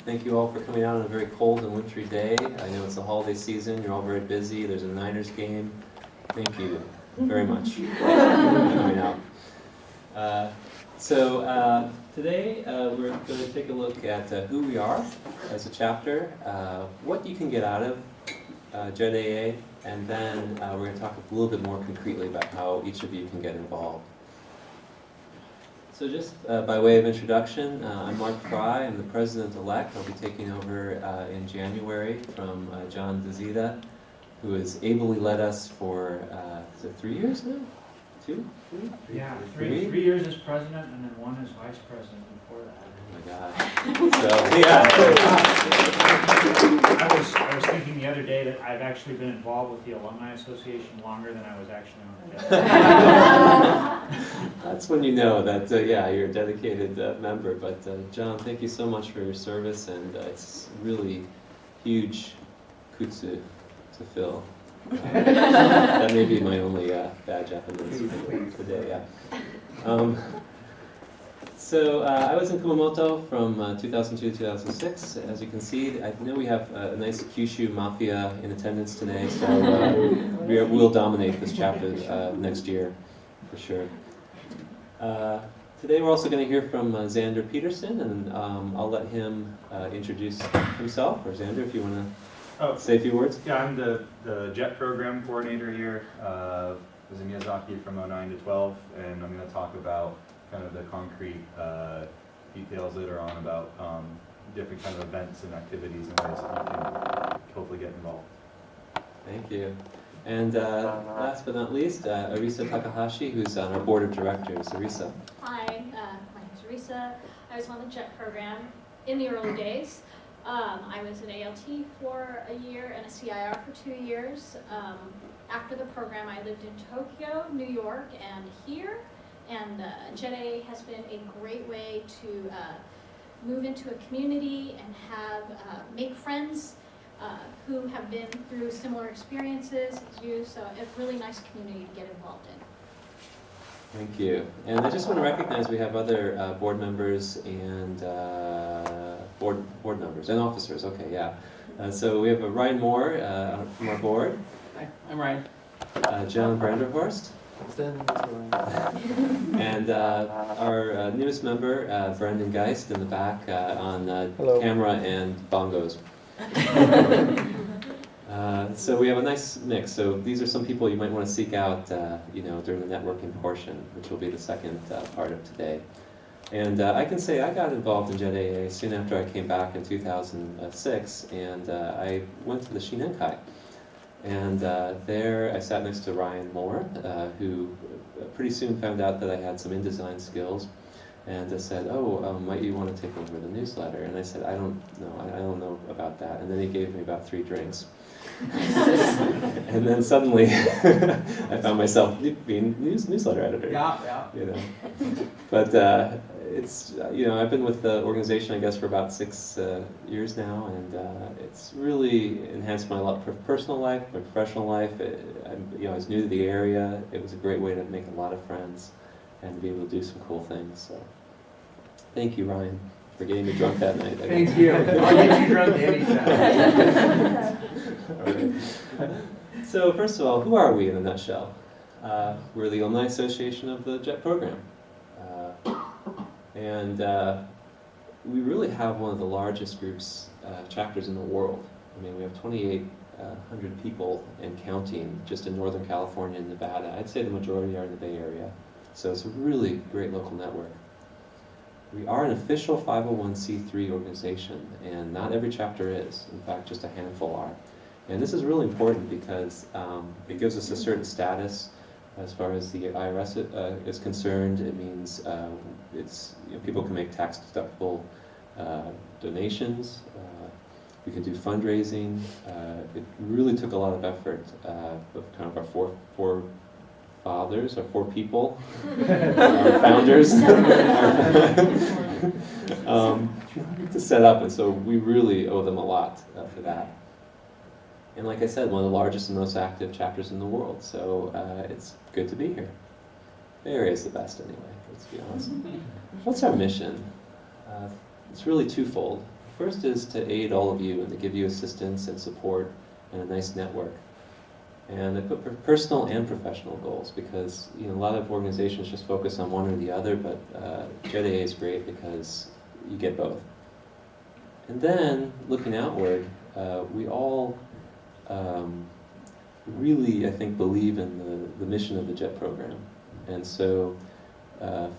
Thank you all for coming out on a very cold and wintry day. I know it's the holiday season. You're all very busy. There's a Niners game. Thank you very much for coming out. Today we're going to take a look at who we are as a chapter, what you can get out of JETAANC, and then we're going to talk a little bit more concretely about how each of you can get involved. So just by way of introduction, I'm Mark Fry. I'm the President-Elect. I'll be taking over in January from John DeZita, who has ably led us for, is it 3 years now? 2? 3? Yeah, 3 years as president and then 1 as vice president before that. Oh my gosh. So, yeah. I was thinking the other day that I've actually been involved with the Alumni Association longer than I was actually on the desk. That's when you know that, yeah, you're a dedicated member. But John, thank you so much for your service, and it's really huge kutsu to fill. That may be my only bad Japanese today, yeah. So I was in Kumamoto from 2002 to 2006. As you can see, I know we have a nice Kyushu Mafia in attendance today, so we'll dominate this chapter next year, for sure. Today we're also going to hear from Xander Peterson, and I'll let him introduce himself, or Xander, if you want to say a few words. Yeah, I'm the JET program coordinator here. Was in Miyazaki from 09 to 12, and I'm going to talk about kind of the concrete details later on about different kind of events and activities and ways that you can hopefully get involved. Thank you. And last but not least, Theresa Takahashi, who's on our board of directors. Theresa. Hi, my name's Theresa. I was on the JET program in the early days. I was an ALT for a year and a CIR for 2 years. After the program, I lived in Tokyo, New York, and here. And JETAANC has been a great way to move into a community and have make friends who have been through similar experiences as you. So a really nice community to get involved in. Thank you. And I just want to recognize we have other board members and board members and officers. Okay, yeah. So we have Ryan Moore from our board. Hi, I'm Ryan. John Branderhorst. And our newest member, Brendan Geist, in the back on camera and bongos. So we have a nice mix. So these are some people you might want to seek out, during the networking portion, which will be the second part of today. And I can say I got involved in JETAANC soon after I came back in 2006, and I went to the Shinenkai. And there I sat next to Ryan Moore, who pretty soon found out that I had some InDesign skills, and said, might you want to take over the newsletter? And I said, I don't know about that. And then he gave me about 3 drinks. And then suddenly I found myself being newsletter editor. Yeah. But it's, I've been with the organization, I guess, for about 6 years now, and it's really enhanced my personal life, my professional life. I was new to the area. It was a great way to make a lot of friends and be able to do some cool things. So, thank you, Ryan, for getting me drunk that night. Thank you. I'll get you drunk anytime. All right. So, first of all, who are we in a nutshell? We're the Alumni Association of the JET program. And we really have one of the largest groups, chapters in the world. I mean, we have 2,800 people and counting just in Northern California and Nevada. I'd say the majority are in the Bay Area. So it's a really great local network. We are an official 501c3 organization, and not every chapter is. In fact, just a handful are. And this is really important because it gives us a certain status. As far as the IRS is concerned, it means people can make tax-deductible donations. We can do fundraising. It really took a lot of effort of kind of our four fathers, or 4 people, our founders, to set up, and so we really owe them a lot for that. And like I said, one of the largest and most active chapters in the world, so it's good to be here. Bay Area is the best anyway, let's be honest. What's our mission? It's really twofold. First is to aid all of you and to give you assistance and support and a nice network. And I put personal and professional goals because a lot of organizations just focus on one or the other, but JETAA is great because you get both. And then, looking outward, we all really, I think, believe in the mission of the JET program. And so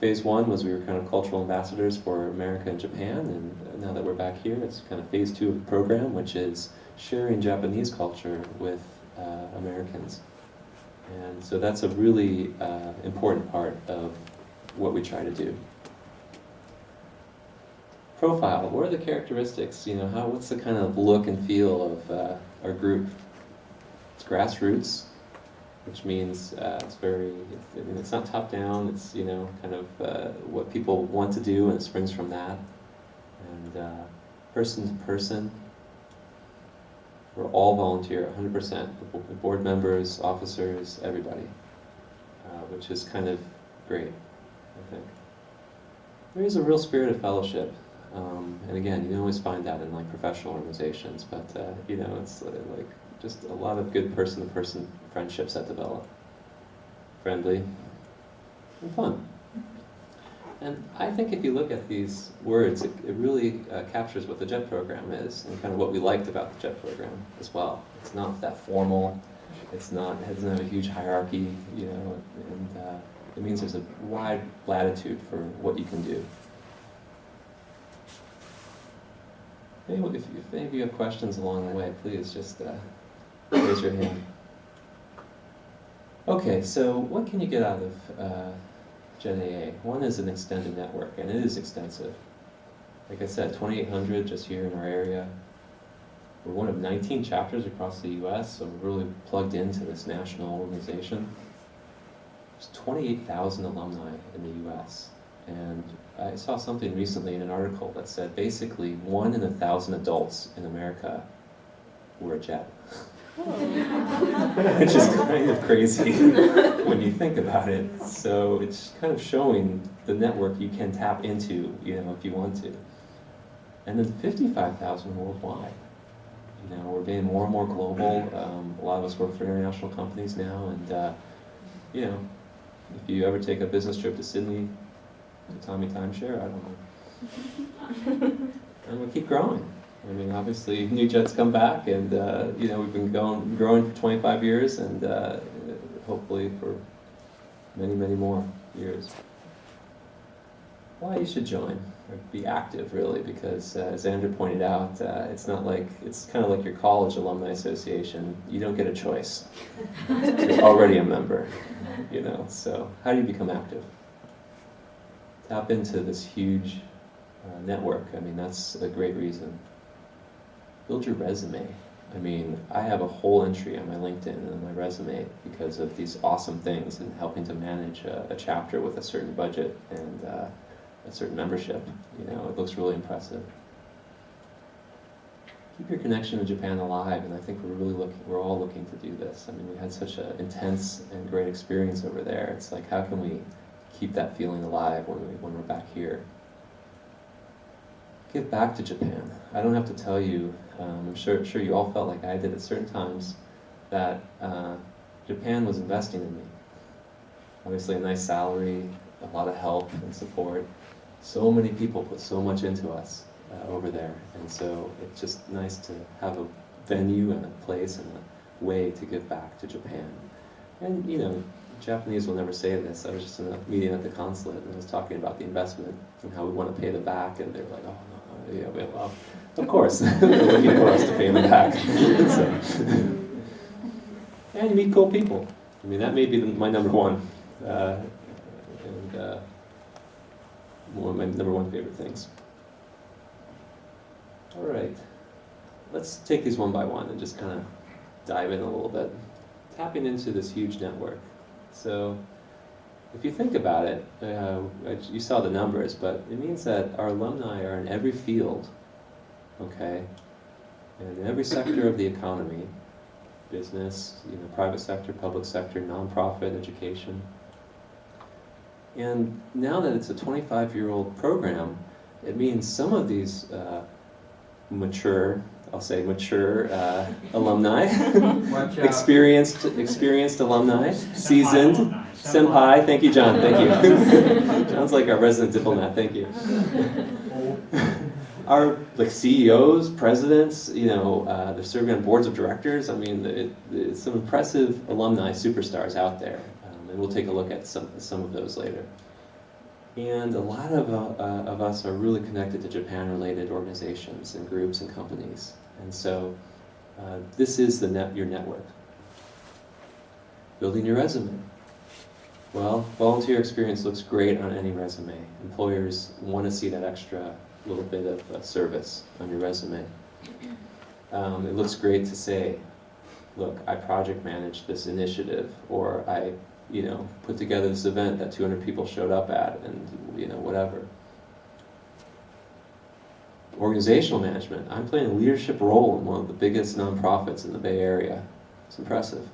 phase one was we were kind of cultural ambassadors for America and Japan, and now that we're back here, it's kind of phase two of the program, which is sharing Japanese culture with Americans. And so that's a really important part of what we try to do. Profile, what are the characteristics? What's the kind of look and feel of our group? It's grassroots, which means it's not top down, it's kind of what people want to do, and it springs from that. And person to person, we're all volunteer, 100%, the board members, officers, everybody, which is kind of great, I think. There is a real spirit of fellowship, and again, you can always find that in like professional organizations, but it's like just a lot of good person-to-person friendships that develop. Friendly and fun. And I think if you look at these words, it really captures what the JET program is and kind of what we liked about the JET program as well. It's not that formal, it doesn't have a huge hierarchy, and it means there's a wide latitude for what you can do. Maybe if any of you have questions along the way, please just raise your hand. Okay, so what can you get out of JETAA? One is an extended network, and it is extensive. Like I said, 2,800 just here in our area. We're one of 19 chapters across the U.S., so we're really plugged into this national organization. There's 28,000 alumni in the U.S., and I saw something recently in an article that said basically 1 in 1,000 adults in America were a JET. Which is kind of crazy when you think about it. So it's kind of showing the network you can tap into, if you want to. And then 55,000 worldwide. We're being more and more global. A lot of us work for international companies now, and if you ever take a business trip to Sydney, to Tommy Timeshare, I don't know. And we'll keep growing. I mean, obviously, new jets come back, and we've been growing for 25 years, and hopefully for many, many more years. Why you should join or be active, really, because as Andrew pointed out, it's kind of like your college alumni association. You don't get a choice. You're already a member, So how do you become active? Tap into this huge network. I mean, that's a great reason. Build your resume. I mean, I have a whole entry on my LinkedIn and my resume because of these awesome things and helping to manage a chapter with a certain budget and a certain membership. It looks really impressive. Keep your connection to Japan alive, and I think we're all looking to do this. I mean, we had such an intense and great experience over there. It's like, how can we keep that feeling alive when we're back here? Give back to Japan. I don't have to tell you, I'm sure you all felt like I did at certain times, that Japan was investing in me. Obviously a nice salary, a lot of help and support. So many people put so much into us over there, and so it's just nice to have a venue and a place and a way to give back to Japan. And Japanese will never say this. I was just in a meeting at the consulate and I was talking about the investment and how we want to pay them back, and they're like, oh, no, yeah, well, of course, they're looking for us to pay them back. And you meet cool people. I mean, that may be my number one, one of my number one favorite things. All right, let's take these one by one and just kind of dive in a little bit. Tapping into this huge network. So if you think about it, you saw the numbers, but it means that our alumni are in every field, okay? And in every sector of the economy, business, private sector, public sector, nonprofit, education. And now that it's a 25-year-old program, it means some of these mature, I'll say mature alumni, Watch out. experienced alumni, seasoned, alumni. senpai. Thank you, John. Thank you. John's like our resident diplomat. Thank you. Our like CEOs, presidents, you know, they're serving on boards of directors. I mean, it's some impressive alumni superstars out there, and we'll take a look at some of those later. And a lot of us are really connected to Japan-related organizations and groups and companies. And so this is your network. Building your resume. Well, volunteer experience looks great on any resume. Employers want to see that extra little bit of service on your resume. It looks great to say, look, I project managed this initiative, or I put together this event that 200 people showed up at, and whatever. Organizational management. I'm playing a leadership role in one of the biggest nonprofits in the Bay Area. It's impressive.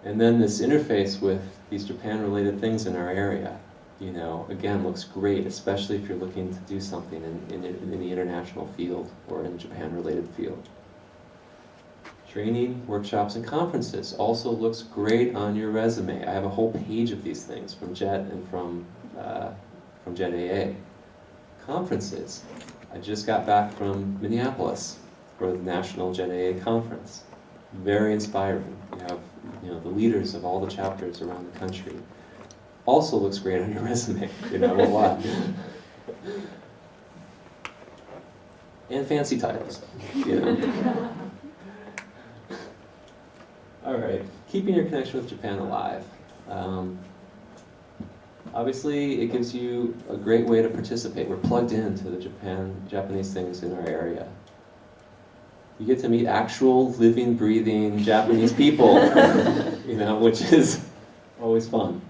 And then this interface with these Japan-related things in our area, again, looks great, especially if you're looking to do something in the international field or in the Japan-related field. Training, workshops, and conferences also looks great on your resume. I have a whole page of these things from JET and from JETAA. Conferences. I just got back from Minneapolis for the National JETAA conference. Very inspiring. You have the leaders of all the chapters around the country. Also looks great on your resume. A lot. And fancy titles. All right, keeping your connection with Japan alive. Obviously, it gives you a great way to participate. We're plugged into the Japanese things in our area. You get to meet actual living, breathing Japanese people, which is always fun.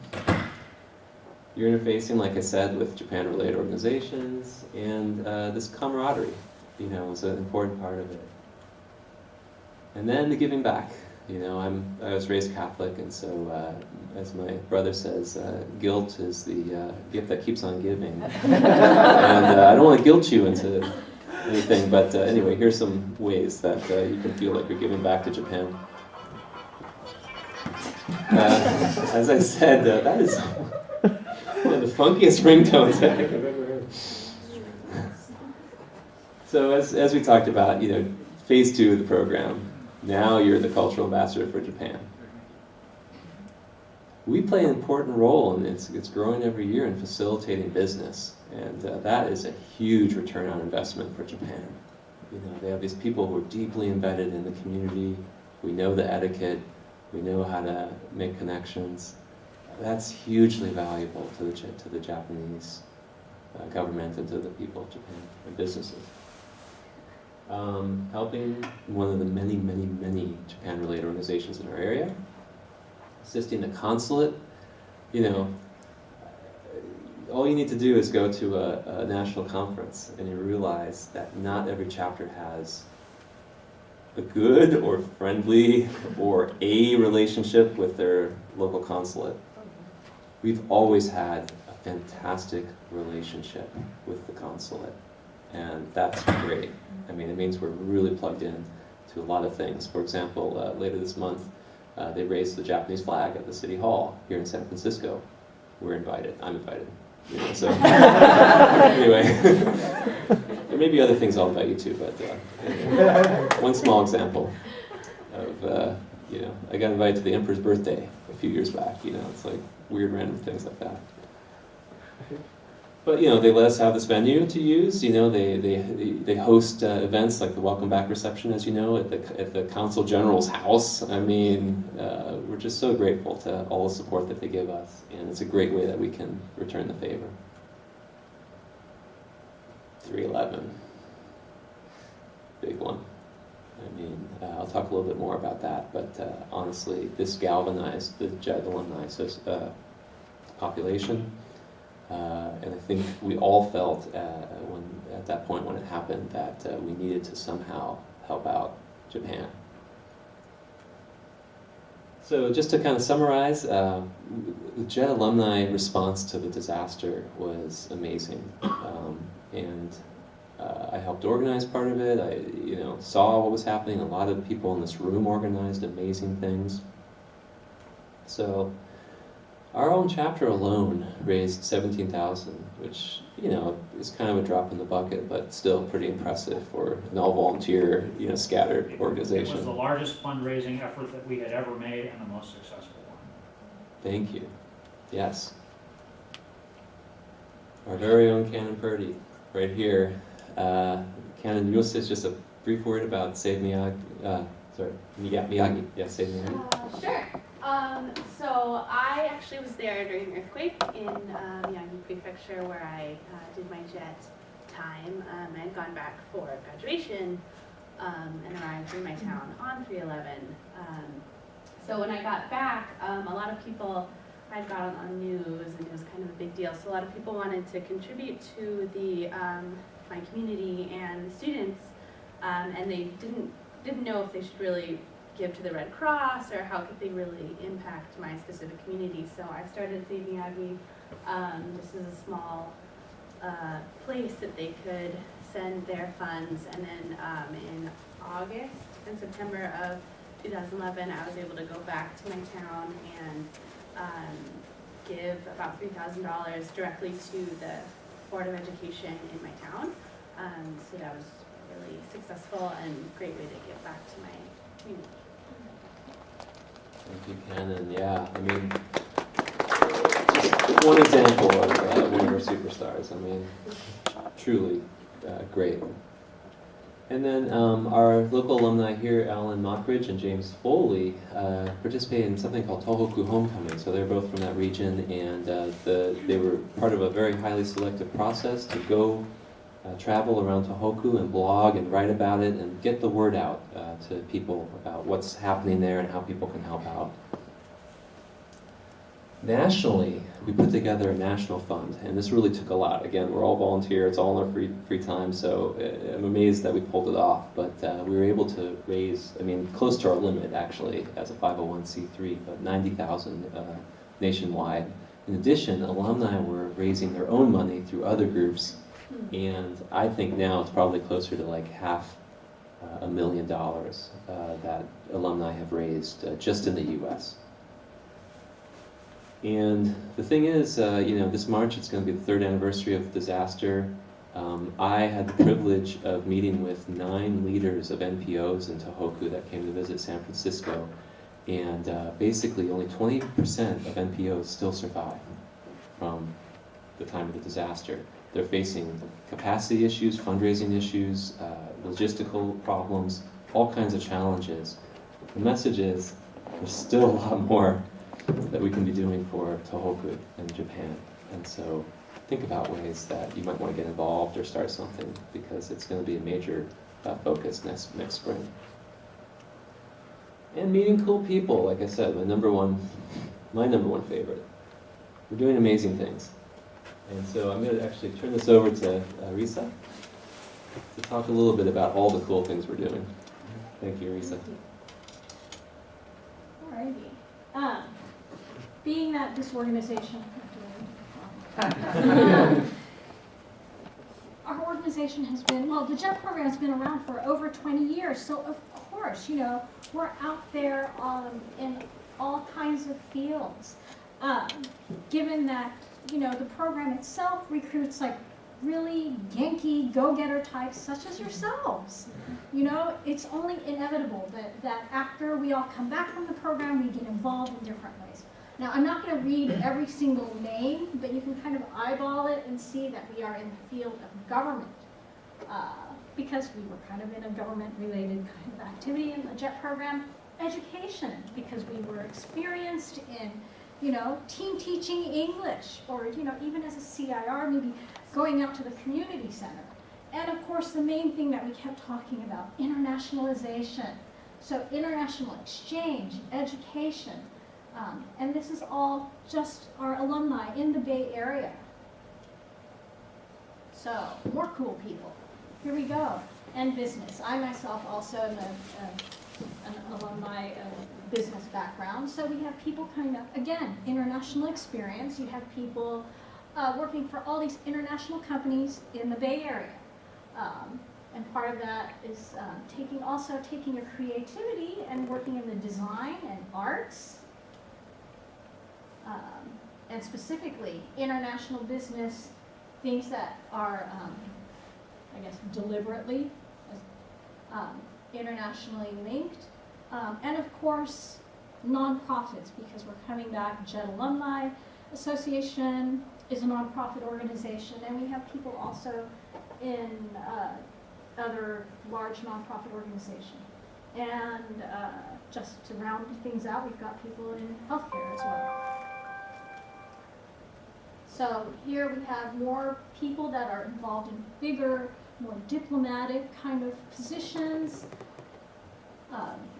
You're interfacing, like I said, with Japan-related organizations, and this camaraderie, is an important part of it. And then the giving back. I was raised Catholic, and so, as my brother says, guilt is the gift that keeps on giving. And I don't want to guilt you into anything, but anyway, here's some ways that you can feel like you're giving back to Japan. As I said, that is one of the funkiest ringtones I think I've ever heard. So as we talked about, phase 2 of the program. Now you're the cultural ambassador for Japan. We play an important role, and it's growing every year in facilitating business, and that is a huge return on investment for Japan. They have these people who are deeply embedded in the community. We know the etiquette. We know how to make connections. That's hugely valuable to the Japanese government and to the people of Japan and businesses. Helping one of the many, many, many Japan-related organizations in our area, assisting the consulate. All you need to do is go to a national conference, and you realize that not every chapter has a good or friendly or a relationship with their local consulate. We've always had a fantastic relationship with the consulate. And that's great. I mean, it means we're really plugged in to a lot of things. For example, later this month, they raised the Japanese flag at the City Hall here in San Francisco. We're invited. I'm invited. So anyway, there may be other things I'll invite you to, but anyway. One small example of, I got invited to the Emperor's birthday a few years back. It's like weird random things like that. But they let us have this venue to use. They host events like the Welcome Back reception, as you know, at the Consul General's house. I mean, we're just so grateful to all the support that they give us, and it's a great way that we can return the favor. 311, big one. I mean, I'll talk a little bit more about that, but honestly, this galvanized the JET alumni population. And I think we all felt at that point when it happened that we needed to somehow help out Japan. So just to kind of summarize, the JET alumni response to the disaster was amazing. And I helped organize part of it. I, saw what was happening. A lot of people in this room organized amazing things. So our own chapter alone raised $17,000, which, is kind of a drop in the bucket, but still pretty impressive for an all-volunteer, scattered organization. It was the largest fundraising effort that we had ever made and the most successful one. Thank you. Yes. Our very own Canon Purdy, right here. Canon, you'll say just a brief word about Save Miyagi. Miyagi. Yeah, Save Miyagi. Sure. So I actually was there during the earthquake in Miyagi Prefecture where I did my JET time. I had gone back for graduation and arrived in my town on 3/11. So when I got back, a lot of people I got on news and it was kind of a big deal. So a lot of people wanted to contribute to the my community and the students, and they didn't know if they should really give to the Red Cross or how could they really impact my specific community. So I started Save Miyagi. This is a small place that they could send their funds, and then in August and September of 2011 I was able to go back to my town and give about $3,000 directly to the Board of Education in my town. So that was really successful and great way to give back to my community. Thank you, Canon. Yeah, I mean, just one example of one of our superstars. I mean, truly great. And then our local alumni here, Alan Mockridge and James Foley, participated in something called Tohoku Homecoming. So they're both from that region, and they were part of a very highly selective process to go travel around Tohoku and blog and write about it and get the word out to people about what's happening there and how people can help out. Nationally, we put together a national fund, and this really took a lot. Again, we're all volunteer, it's all in our free time, so I'm amazed that we pulled it off. But we were able to raise, close to our limit actually, as a 501c3, but $90,000 nationwide. In addition, alumni were raising their own money through other groups, and I think now it's probably closer to like $500,000 that alumni have raised just in the U.S. And the thing is, this March it's going to be the 3rd anniversary of the disaster. I had the privilege of meeting with 9 leaders of NPOs in Tohoku that came to visit San Francisco, and basically only 20% of NPOs still survive from the time of the disaster. They're facing capacity issues, fundraising issues, logistical problems, all kinds of challenges. The message is there's still a lot more that we can be doing for Tohoku and Japan. And so think about ways that you might want to get involved or start something, because it's going to be a major focus next spring. And meeting cool people, like I said, my number one favorite. We're doing amazing things. And so I'm going to actually turn this over to Theresa to talk a little bit about all the cool things we're doing. Thank you, Theresa. Alrighty. Being that this organization, our organization has been, the JET program has been around for over 20 years, so of course, we're out there in all kinds of fields. Given that, the program itself recruits like really Yankee go-getter types such as yourselves. It's only inevitable that after we all come back from the program, we get involved in different ways. Now, I'm not going to read every single name, but you can kind of eyeball it and see that we are in the field of government, because we were kind of in a government-related kind of activity in the JET program. Education, because we were experienced in, team teaching English, or, even as a CIR, maybe going out to the community center. And of course, the main thing that we kept talking about, internationalization. So international exchange, education, and this is all just our alumni in the Bay Area. So, more cool people. Here we go. And business. I myself also am an alumni of business background. So we have people kind of, again, international experience. You have people working for all these international companies in the Bay Area. And part of that is taking your creativity and working in the design and arts, and specifically international business, things that are, I guess, deliberately internationally linked, and of course, nonprofits, because we're coming back. JET Alumni Association is a nonprofit organization, and we have people also in other large nonprofit organizations. And just to round things out, we've got people in healthcare as well. So here we have more people that are involved in bigger, more diplomatic kind of positions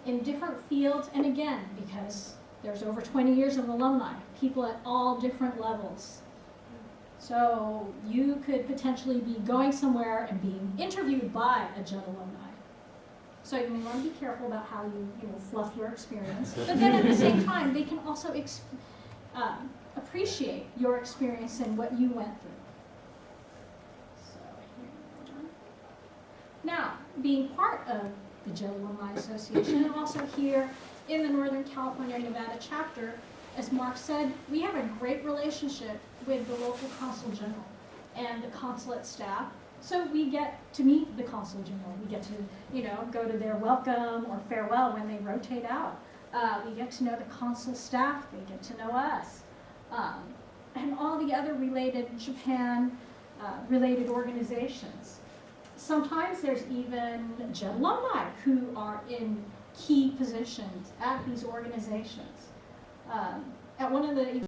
in different fields. And again, because there's over 20 years of alumni, people at all different levels. So you could potentially be going somewhere and being interviewed by a JET alumni. So you want to be careful about how you fluff your experience. But then at the same time, they can also appreciate your experience and what you went through. So here. Now, being part of the JET Alumni Association and also here in the Northern California Nevada chapter, as Mark said, we have a great relationship with the local consul general and the consulate staff. So we get to meet the consul general. We get to, go to their welcome or farewell when they rotate out. We get to know the consul staff. They get to know us. And all the other related Japan related organizations. Sometimes there's even JET alumni who are in key positions at these organizations. At one of the